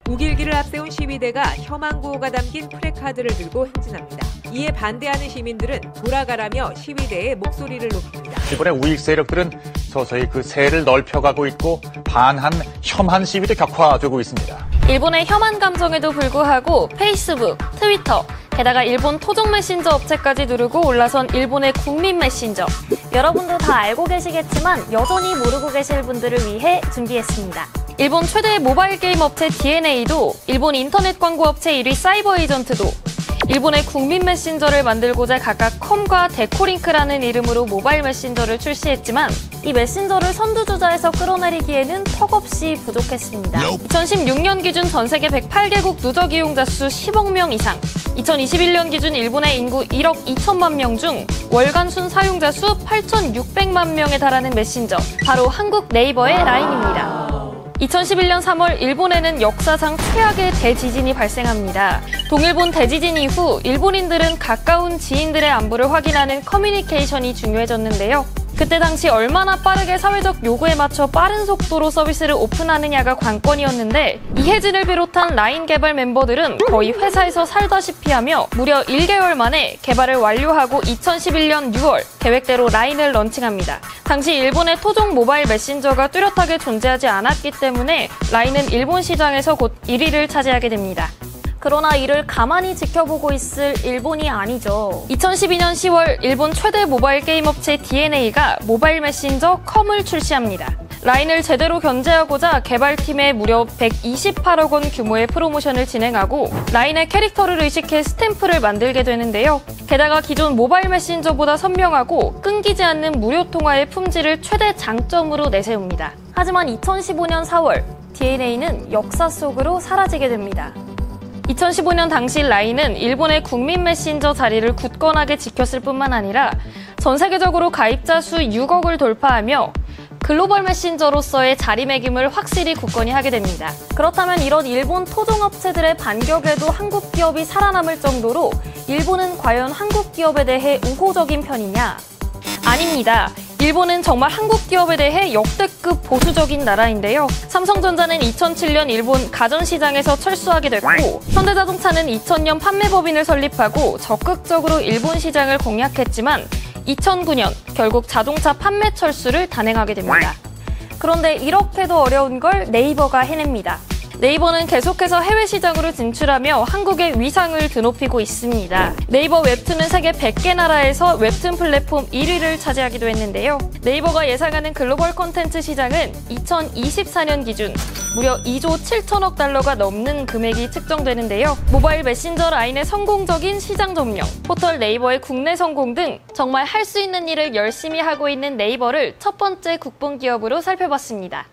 우길기를 앞세운 시위대가 혐한 구호가 담긴 프래카드를 들고 행진합니다. 이에 반대하는 시민들은 돌아가라며 시위대의 목소리를 높입니다. 일본의 우익 세력들은 서서히 그 세를 넓혀가고 있고 반한 혐한 시위도 격화되고 있습니다. 일본의 혐한 감정에도 불구하고 페이스북, 트위터, 게다가 일본 토종 메신저 업체까지 누르고 올라선 일본의 국민 메신저. 여러분도 다 알고 계시겠지만 여전히 모르고 계실 분들을 위해 준비했습니다. 일본 최대 모바일 게임 업체 DNA도 일본 인터넷 광고 업체 1위 사이버 에이전트도 일본의 국민 메신저를 만들고자 각각 컴과 데코링크라는 이름으로 모바일 메신저를 출시했지만 이 메신저를 선두주자에서 끌어내리기에는 턱없이 부족했습니다. 2016년 기준 전 세계 108개국 누적 이용자 수 10억 명 이상, 2021년 기준 일본의 인구 1억 2천만 명 중 월간 순 사용자 수 8,600만 명에 달하는 메신저, 바로 한국 네이버의 라인입니다. 2011년 3월 일본에는 역사상 최악의 대지진이 발생합니다. 동일본 대지진 이후 일본인들은 가까운 지인들의 안부를 확인하는 커뮤니케이션이 중요해졌는데요. 그때 당시 얼마나 빠르게 사회적 요구에 맞춰 빠른 속도로 서비스를 오픈하느냐가 관건이었는데 이혜진을 비롯한 라인 개발 멤버들은 거의 회사에서 살다시피 하며 무려 1개월 만에 개발을 완료하고 2011년 6월 계획대로 라인을 런칭합니다. 당시 일본의 토종 모바일 메신저가 뚜렷하게 존재하지 않았기 때문에 라인은 일본 시장에서 곧 1위를 차지하게 됩니다. 그러나 이를 가만히 지켜보고 있을 일본이 아니죠. 2012년 10월 일본 최대 모바일 게임 업체 DNA가 모바일 메신저 컴을 출시합니다. 라인을 제대로 견제하고자 개발팀에 무려 128억 원 규모의 프로모션을 진행하고 라인의 캐릭터를 의식해 스탬프를 만들게 되는데요. 게다가 기존 모바일 메신저보다 선명하고 끊기지 않는 무료 통화의 품질을 최대 장점으로 내세웁니다. 하지만 2015년 4월 DNA는 역사 속으로 사라지게 됩니다. 2015년 당시 라인은 일본의 국민 메신저 자리를 굳건하게 지켰을 뿐만 아니라 전 세계적으로 가입자 수 6억을 돌파하며 글로벌 메신저로서의 자리매김을 확실히 굳건히 하게 됩니다. 그렇다면 이런 일본 토종업체들의 반격에도 한국 기업이 살아남을 정도로 일본은 과연 한국 기업에 대해 우호적인 편이냐? 아닙니다. 일본은 정말 한국 기업에 대해 역대급 보수적인 나라인데요. 삼성전자는 2007년 일본 가전시장에서 철수하게 됐고 현대자동차는 2000년 판매법인을 설립하고 적극적으로 일본 시장을 공략했지만 2009년 결국 자동차 판매 철수를 단행하게 됩니다. 그런데 이렇게도 어려운 걸 네이버가 해냅니다. 네이버는 계속해서 해외 시장으로 진출하며 한국의 위상을 드높이고 있습니다. 네이버 웹툰은 세계 100개 나라에서 웹툰 플랫폼 1위를 차지하기도 했는데요. 네이버가 예상하는 글로벌 콘텐츠 시장은 2024년 기준 무려 2조 7천억 달러가 넘는 금액이 측정되는데요. 모바일 메신저 라인의 성공적인 시장 점령, 포털 네이버의 국내 성공 등 정말 할 수 있는 일을 열심히 하고 있는 네이버를 첫 번째 국뽕 기업으로 살펴봤습니다.